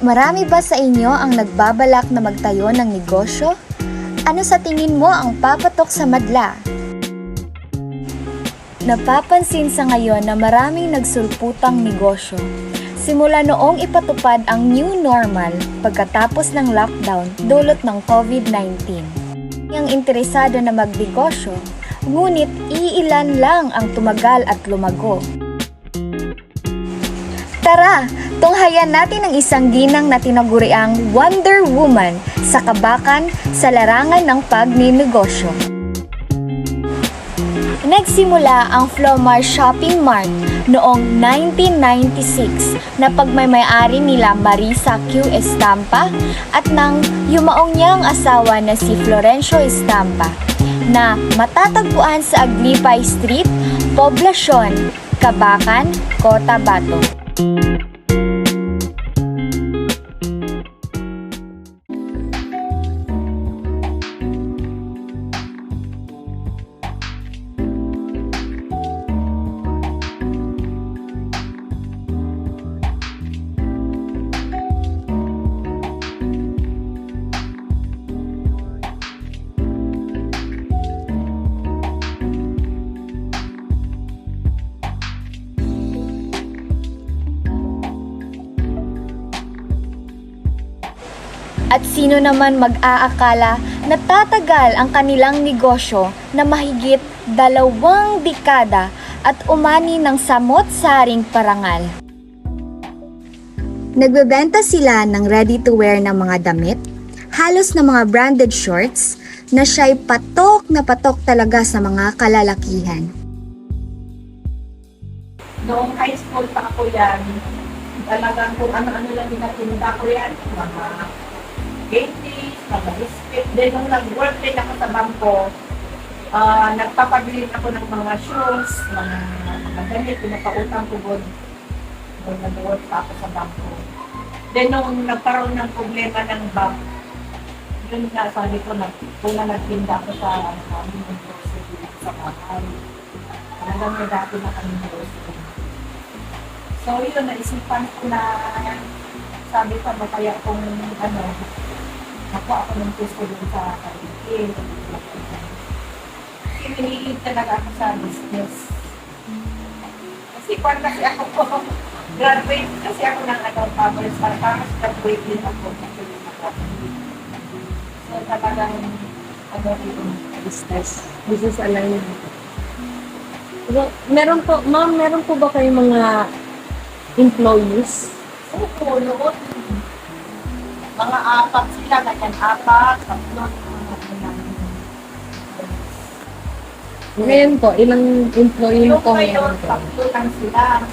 Marami ba sa inyo ang nagbabalak na magtayo ng negosyo? Ano sa tingin mo ang papatok sa madla? Napapansin sa ngayon na maraming nagsulputang negosyo. Simula noong ipatupad ang new normal pagkatapos ng lockdown dulot ng COVID-19. Ang interesado na magnegosyo, ngunit iilan lang ang tumagal at lumago. Tara, tunghayan natin ang isang ginang na tinaguriang Wonder Woman sa kabakan sa larangan ng pagninegosyo. Nagsimula ang Flomar Shopping Mart noong 1996 na pagmay-ari nila Marisa Q. Estampa at ng yumaong niyang asawa na si Florencio Estampa na matatagpuan sa Aglipay Street, Poblacion, Kabakan, Cotabato. At sino naman mag-aakala na tatagal ang kanilang negosyo na mahigit 2 dekada at umani ng samot-saring parangal. Nagbebenta sila ng ready-to-wear na mga damit, halos na mga branded shorts, na siya'y patok na patok talaga sa mga kalalakihan. Noong high school pa ako yan, talagang kung ano-ano lang dinatinda ko yan, mga candies, mga biscuit. Then nung nag-work din ako sa bangko, nagpapabili ako ng mga shoes, mga damit, pinapautang ko doon. Nung nag-work pa ako sa bangko. Then nung nagkaroon ng problema ng bank, yun nga sabi ko, una nagtinda ako sa aming grocery sa bahay. Talagang may dati na kami grocery. So yun, naisipan ko na sabi ko ba kaya kung nakuha ako ng gusto dun sa kaligin. Kasi nililig talaga ako sa business. Kasi kung kasi ako graduate kasi ako ng commerce, parang graduate din ako. So talagang Business alignment. So, meron po ba kayong mga employees? Oo, noon. Mga 4 sila, ganyan 4, 3, Ngayon po, ilang employee yung po ngayon, ngayon po? 3 lang sila.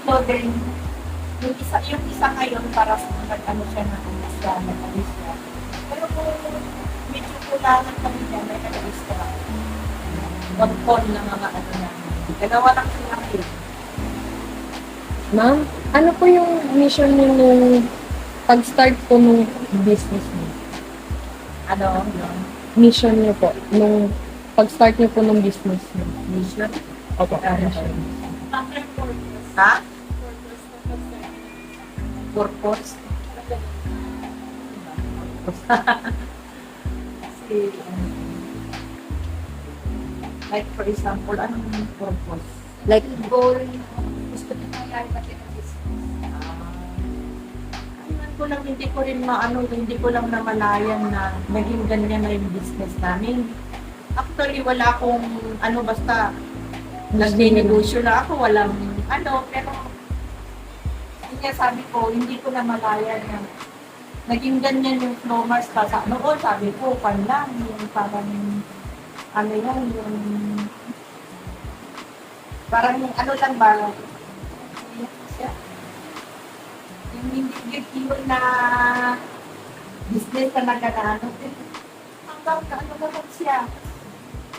3 din. Yung isa ngayon para sa nag-ano siya ng isla, nag-alistra. Pero kung medyo kulangan kami dyan, may nag-alistra. One-ton na mga ano na. Dalawa lang sila ngayon. Ma'am, ano po yung mission niyo nung pag-start po nung business niyo? Ano? Yun. Mission niyo po, nung pag-start niyo po nung business niyo? Mission? Opo, mission. Ha? Purpose? Kasi, like for example, anong purpose? Like, Goal, gusto ko nangyari pati ng business. Ayun ko lang, hindi ko lang namalayan na naging ganyan na yung business namin. Actually, wala akong, basta, nagninegosyo na ako, walang, pero, yun nga sabi ko, hindi ko namalayan na naging ganyan yung Flomars pa. Noon, sabi ko, lang, yung parang, yung, parang lang ba, yung hindi yun na business na nagkakaano. Hanggang naman siya.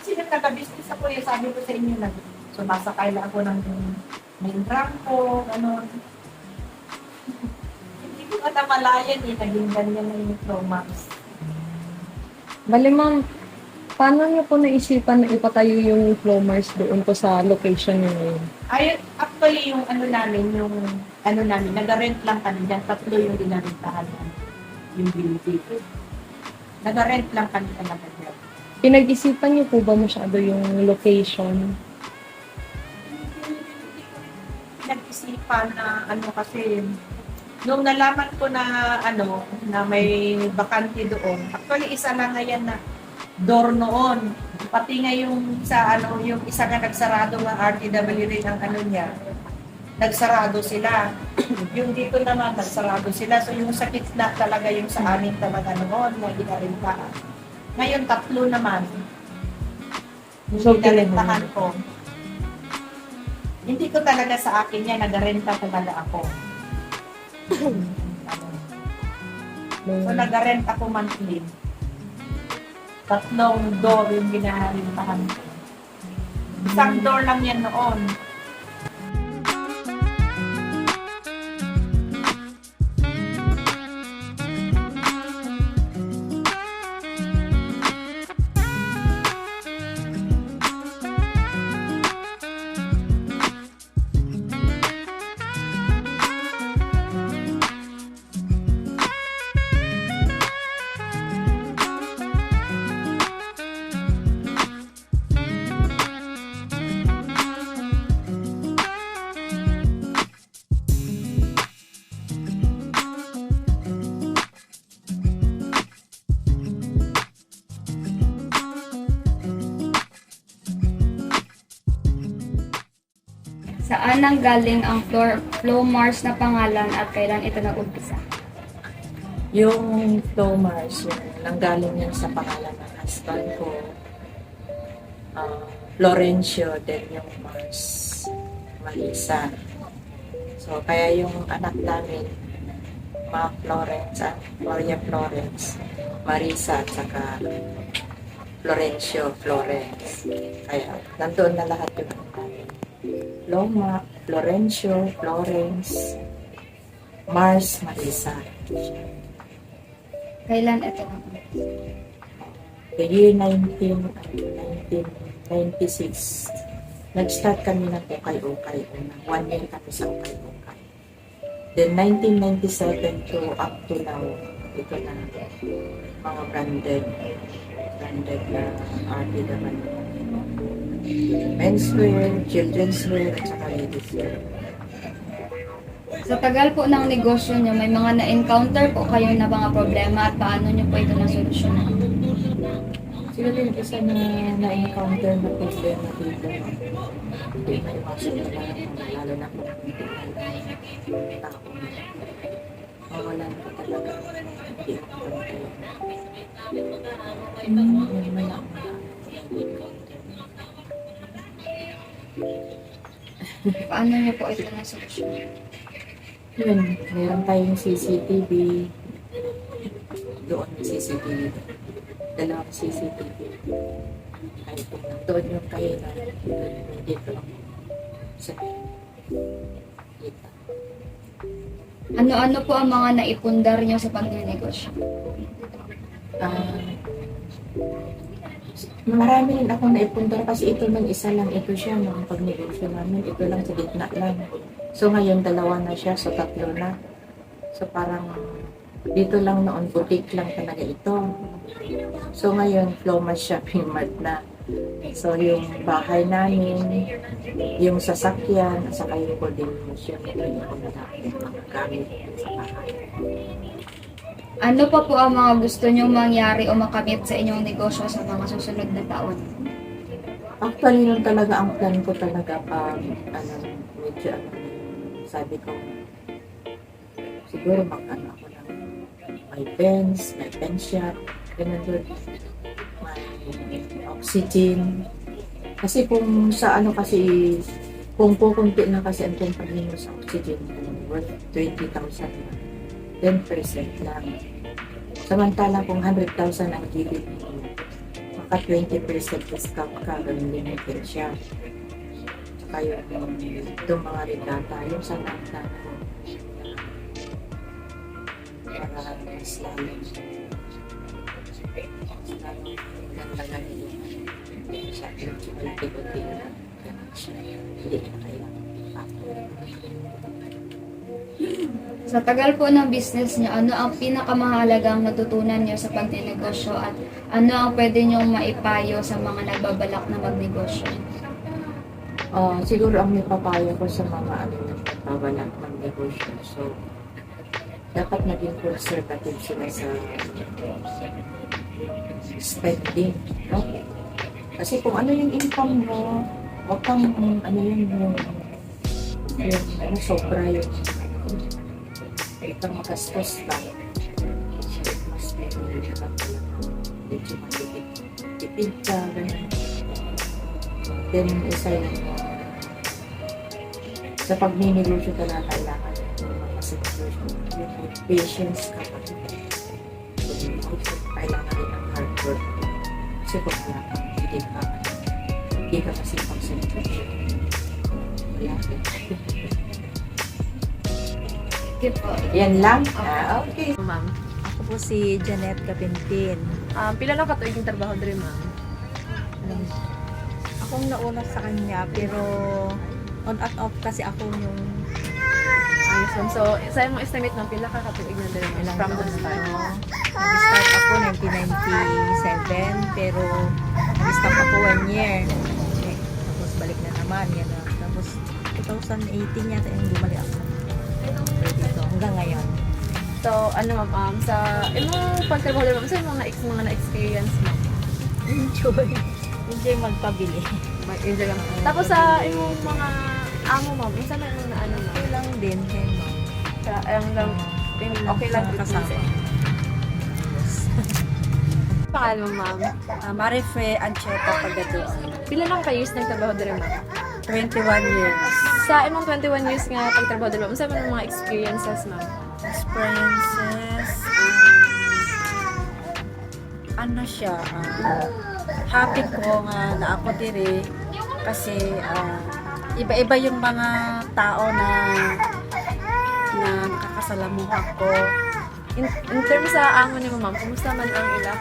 Kasi nung nag-business ako, sabi ko sa inyo na sumasakay lang ako ng main trangko, gano'n. Hindi ko namalayan naging ganyan na yung Flomars. bali ma'am, paano niyo po naisipan na ipatayo yung Flomars doon po sa location niyo ngayon? Actually, yung namin, yung ano namin, nag-rent lang kami dyan. 3 yung dinarentahan namin. Yung building. Nag-rent lang kami talaga dyan. Pinag-isipan niyo po ba masyado yung location? Nag-isipan na ano kasi, nung nalaman ko na ano, na may bakante doon, actually isa lang nga yan na door noon. Pati nga yung sa ano, yung isa nga nagsarado ng RTW rin ang ano niya, nagsarado sila. Yung dito naman, nagsarado sila. So yung sa na talaga yung sa amin talaga noon, na ginarentahan. Ngayon, 3 naman. Yung So, ginarentahan ko. Hindi ko talaga sa akin yan, nagarenta talaga ako. So nagarenta ako monthly. 3 door yung ginarentahan ko. Isang door lang yan noon. Saan nanggaling ang Flow Mars na pangalan at kailan ito nag-umpisa? Yung Flow Mars, yung nanggaling yan sa pangalan ng husband ko, Florencio, then yung Mars, Marisa. So, kaya yung anak namin, mga Florence, Maria Florence, Marisa, at saka Florencio, Florence. Kaya, nandoon na lahat yung anak namin. Loma, Florencio, Florence, Mars, Marisa. Kailan ito nag-umpisa? The year 1996, nag-start kami ng ukay-ukay. 1 year kami sa ukay-ukay. Then 1997 to up to now, ito na mga branded na RT naman. Menswear, children's wear, at saka ladies wear. Sa tagal po ng negosyo nyo, may mga na-encounter po kayo na mga problema at paano nyo po ito nasolusyonan? Siguro yung isa na na-encounter na problema dito, hindi na iwasan na lalo na kung hindi na tao. Mawalan ko talaga, hindi ako pantay. May Paano nyo po ito nasolusyonan? yun, meron tayong CCTV. Doon CCTV. 2 CCTV. Ay, doon yung kailan. Dito. Sa dito. Ano-ano po ang mga naipundar nyo sa pagnenegosyo? Marami rin ako naipundar kasi ito lang isa lang. Ito siya, mga pagnegosyo namin. Ito lang sa gitna lang. So ngayon, 2 na siya. So 3 na. So parang dito lang noon, boutique lang talaga ito. So ngayon, Flow Mars Shopping Mart na. So yung bahay namin, yung sasakyan, at saka yung coordination, ito yung mga gamit sa bahay. Ano pa po ang mga gusto nyong mangyari o makamit sa inyong negosyo sa mga susunod na taon? Actually, nun talaga ang plan ko talaga pag medyo sabi ko, siguro mag-ano ako ng may pens shop, ganun doon, may oxygen. Kasi kung sa kasi, kung kukunti na kasi ang company mo sa oxygen, worth 20,000 na, 10% lang. Samantala kung 100,000 ang gilid mo, maka 20% discount ka, ganun limited siya. Tsaka yung mga regata, yung sa nata ko, para mas lalo. Ganda yung sa ulti-ulti na ganun siya. Hindi na kailangan. Sa tagal po ng business niyo, ano ang pinakamahalagang natutunan niyo sa pagninegosyo at ano ang pwede niyong maipayo sa mga nagbabalak na magnegosyo? Siguro ang may papayo ko sa mga nagbabalak ng negosyo. So, dapat maging conservative sila sa spending, no? Kasi kung ano yung income mo, huwag kang ano yung sobra yun. Huwag kang magastos lang. Mas medyo ka medyo matipid ka, ganun. Then, isa yun, sa pagninegosyo ka na kailangan kasi yung patience ka pa. Kailangan rin ng hard work. Kasi kung wala ka, hindi ka kasi pag-concentration. Wala ka. Okay po. Yan lang? Okay. Ma'am, Ako po si Janet Capintin. pila lang katuig yung trabaho diri ma'am? Akong nauna sa kanya, pero on at off kasi ako yung Ayos ma'am. So, sa imong estimate ma'am, pila ka katuig na diri ma'am? From the start. Nag-start ako 1997, pero nag-stop ako 1 year. Okay. Tapos balik na naman, yan na. Tapos 2018 yata yung bumalik ako. So, dito, hanggang ngayon. So, ano ma'am, sa imong pagtrabaho diri ma'am, sa imong mga na-experience ma'am? Enjoy magpabili. Mag-enjoy lang. Tapos sa imong mga amo ma'am, isa na imong na ano ma'am? Okay lang din, kay ma'am. Sa ang lang, okay lang Sa kasama. Pangalan mo ma'am? Marife Ancheta Pagado. Pila lang ka years nagtrabaho diri ma'am? 21 years. Sa imong 21 years nga pagtrabaho diri ma'am, sa imong mga experiences ma'am? Experiences, ano siya, happy ko nga na ako diri kasi iba-iba yung mga tao na nakakasalamuha ko. In terms sa amo ni ma'am, kumusta man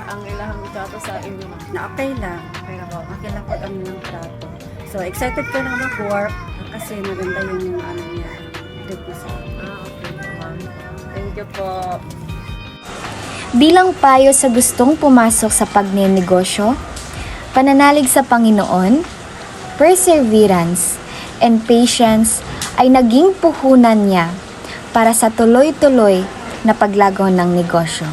ang ilahang trato sa inyo ma'am? Na okay lang. Okay lang po ang trato. So, excited ko na mag-work kasi maganda yung ano niya. Good na sa Okay ma'am. Thank you po. Bilang payo sa gustong pumasok sa pagnenegosyo, pananalig sa Panginoon, perseverance, and patience ay naging puhunan niya para sa tuloy-tuloy na paglago ng negosyo.